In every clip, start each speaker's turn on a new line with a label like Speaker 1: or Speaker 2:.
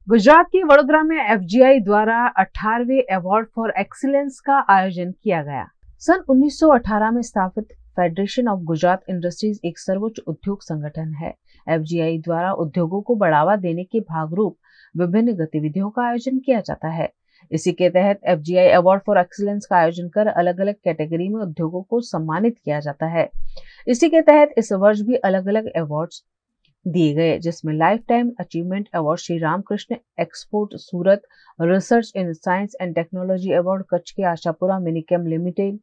Speaker 1: गुजरात के वडोदरा में एफजीआई द्वारा 18वें अवार्ड फॉर एक्सीलेंस का आयोजन किया गया। सन 1918 में स्थापित फेडरेशन ऑफ गुजरात इंडस्ट्रीज एक सर्वोच्च उद्योग संगठन है। एफजीआई द्वारा उद्योगों को बढ़ावा देने के भागरूप विभिन्न गतिविधियों का आयोजन किया जाता है। इसी के तहत एफजीआई अवार्ड फॉर एक्सीलेंस का आयोजन कर अलग अलग कैटेगरी में उद्योगों को सम्मानित किया जाता है। इसी के तहत इस वर्ष भी अलग अलग अवार्ड्स दिए गए, जिसमें life time achievement award Shri Ramakrishna export Surat, research in science and technology award Kutch के Ashapura Minichem limited,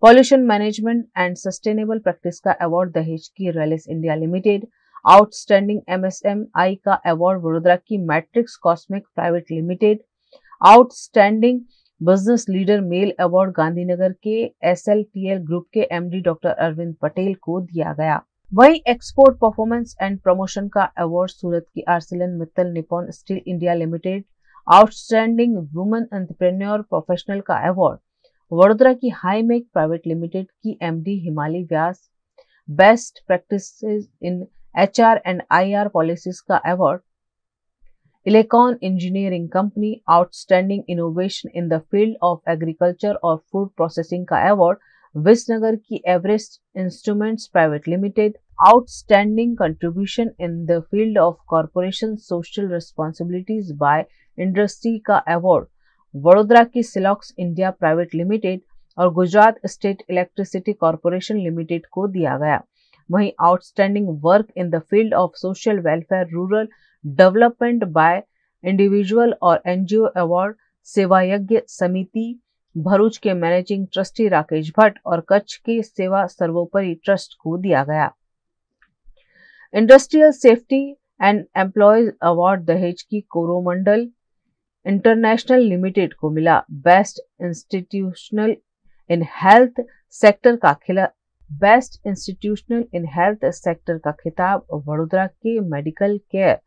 Speaker 1: pollution management and sustainable practice का अवार्ड दहेज की Rallis India limited, outstanding MSME का अवार्ड वडोदरा की matrix cosmec private limited, outstanding business leader male award Gandhinagar के SLTL group के MD doctor Arvind Patel को दिया गया। वहीं एक्सपोर्ट परफॉर्मेंस एंड प्रमोशन का अवार्ड सूरत की Arcelor Mittal Nippon steel India limited, outstanding women entrepreneur professional का अवार्ड वडोदरा की हाईमेक प्राइवेट लिमिटेड की MD Himali Vyas, best practices in HR and IR policies का award Elecon engineering company, outstanding innovation in the field of agriculture और food processing का award Visnagar की Everest instruments private limited, outstanding contribution in the field of corporation social responsibilities by industry का award Vadodara की Silox India private limited और Gujarat state electricity corporation limited को दिया गया। वहीं outstanding work in the field of social welfare rural development by individual और NGO award सेवा यज्ञ समिति भरूच के मैनेजिंग ट्रस्टी राकेश भट्ट और कच्छ के सेवा सर्वोपरि ट्रस्ट को दिया गया। Industrial safety and employees award Dahej की कोरोमंडल इंटरनेशनल लिमिटेड को मिला। Best institutional in health sector का खिताब वडोदरा के मेडिकल केयर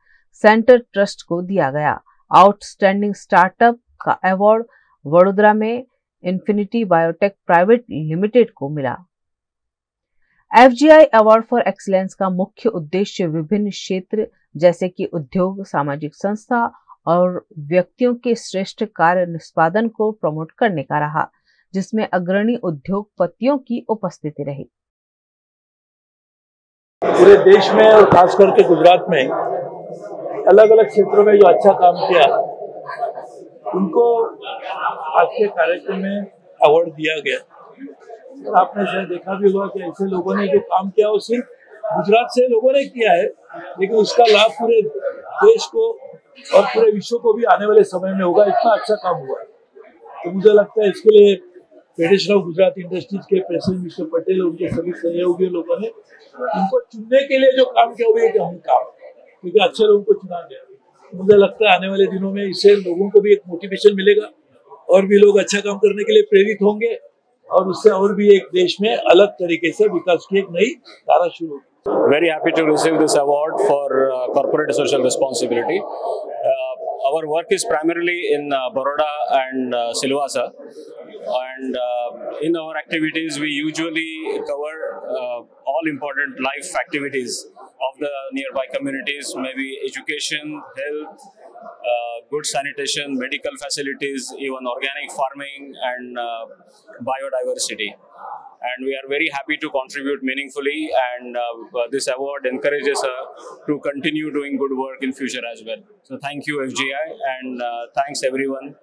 Speaker 1: सेंटर ट्रस्ट को दिया गया। आउटस्टैंडिंग स्टार्टअप का अवार्ड वडोदरा में इन्फिनिटी बायोटेक प्राइवेट लिमिटेड को मिला। एफजीआई अवार्ड फॉर एक्सीलेंस का मुख्य उद्देश्य विभिन्न क्षेत्र जैसे कि उद्योग, सामाजिक संस्था और व्यक्तियों के श्रेष्ठ कार्य निष्पादन को प्रमोट करने का रहा, जिसमें अग्रणी उद्योगपतियों की उपस्थिति रही।
Speaker 2: पूरे देश में और खास करके गुजरात में अलग अलग क्षेत्रों में जो अच्छा काम किया उनको आज के कार्यक्रम में अवार्ड दिया गया। और आपने शायद देखा भी होगा कि ऐसे लोगों ने जो काम किया वो सिर्फ गुजरात से लोगों ने किया है, लेकिन उसका लाभ पूरे देश को और पूरे विश्व को भी आने वाले समय में होगा। इतना अच्छा काम हुआ है, तो मुझे लगता है इसके लिए फेडरेशन ऑफ गुजरात इंडस्ट्रीज के प्रेसिडेंट मिस्टर पटेल और उनके सभी सहयोगी लोगों ने उनको चुनने के लिए जो काम किया वो एक अहम काम, क्योंकि अच्छे लोगों को चुना गया। मुझे लगता है आने वाले दिनों में इससे लोगों को भी एक मोटिवेशन मिलेगा और भी लोग अच्छा काम करने के लिए प्रेरित होंगे और उससे और भी एक देश में अलग तरीके से विकास की एक नई धारा शुरू होगी।
Speaker 3: Very happy to receive this award for corporate social responsibility. Our work is primarily in Baroda and Silvassa, and in our activities we usually cover all important life activities of the nearby communities, maybe education, health, good sanitation, medical facilities, even organic farming and biodiversity. And we are very happy to contribute meaningfully, and this award encourages to continue doing good work in future as well. So thank you FGI, and thanks everyone,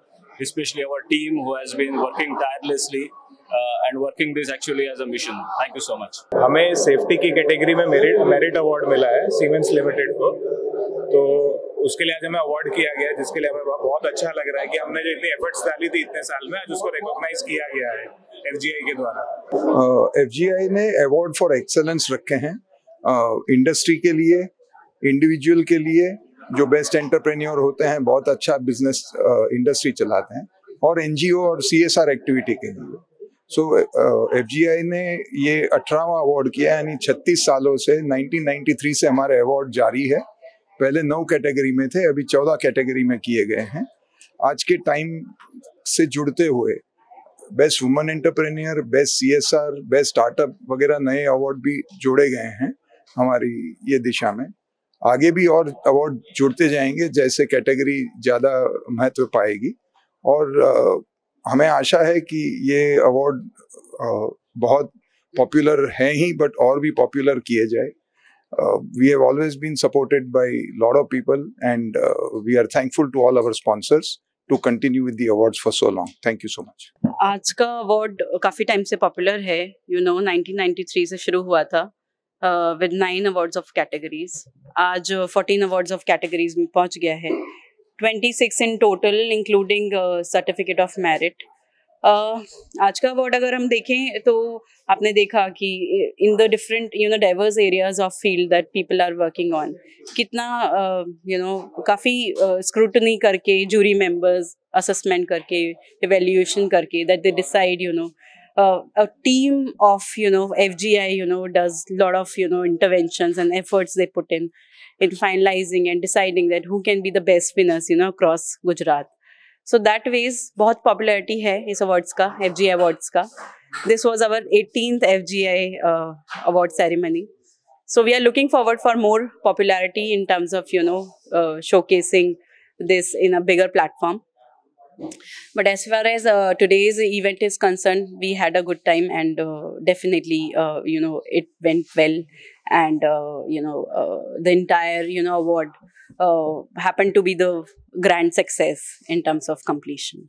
Speaker 3: especially our team who has been working tirelessly and working this actually as a mission. Thank you so much.
Speaker 4: हमें safety की category में merit award मिला है siemens limited को, तो उसके लिए आज हमें अवार्ड किया गया है, जिसके लिए हमें बहुत अच्छा लग रहा है कि हमने जो इतनी एफर्ट्स डाली थी इतने साल में, आज उसको रिकॉग्नाइज किया गया है एफजीआई के द्वारा।
Speaker 5: एफजीआई ने अवार्ड फॉर एक्सेलेंस रखे हैं इंडस्ट्री के लिए, इंडिविजुअल के लिए जो बेस्ट एंटरप्रेन्योर होते हैं, बहुत अच्छा बिजनेस इंडस्ट्री चलाते हैं, और एनजीओ और सीएसआर एक्टिविटी के लिए। सो एफजीआई ने ये 18वां अवार्ड किया, यानी 36 सालों से 1993 से हमारे अवार्ड जारी है। पहले 9 कैटेगरी में थे, अभी 14 कैटेगरी में किए गए हैं। आज के टाइम से जुड़ते हुए best woman entrepreneur, best CSR, best startup वगैरह नए अवार्ड भी जोड़े गए हैं हमारी ये दिशा में। आगे भी और अवार्ड जुड़ते जाएंगे जैसे कैटेगरी ज़्यादा महत्व पाएगी। और हमें आशा है कि ये अवार्ड बहुत पॉपुलर हैं ही, बट और भी पॉपुलर किए जाए। We have always been supported by a lot of people, and we are thankful to all our sponsors to continue with the awards for so long. Thank you so much.
Speaker 6: आज का award काफ़ी time से popular है, 1993 से शुरू हुआ था with 9 awards of categories. आज 14 awards of categories में पहुंच गया है, 26 in total including certificate of merit. आज का अवार्ड अगर हम देखें तो आपने देखा कि in the different diverse areas of field that people are working on, कितना काफ़ी स्क्रूटनी करके जूरी मेंबर्स असेसमेंट करके इवेल्युएशन करके that they decide a team of FGI does lot of interventions and efforts they put in finalizing and deciding that who can be the best winners across Gujarat. So that ways बहुत popularity है इस awards का, FGI awards का. This was our 18th FGI award ceremony. So we are looking forward for more popularity in terms of showcasing this in a bigger platform. But as far as today's event is concerned, we had a good time, and definitely it went well, and the entire award happened to be the grand success in terms of completion.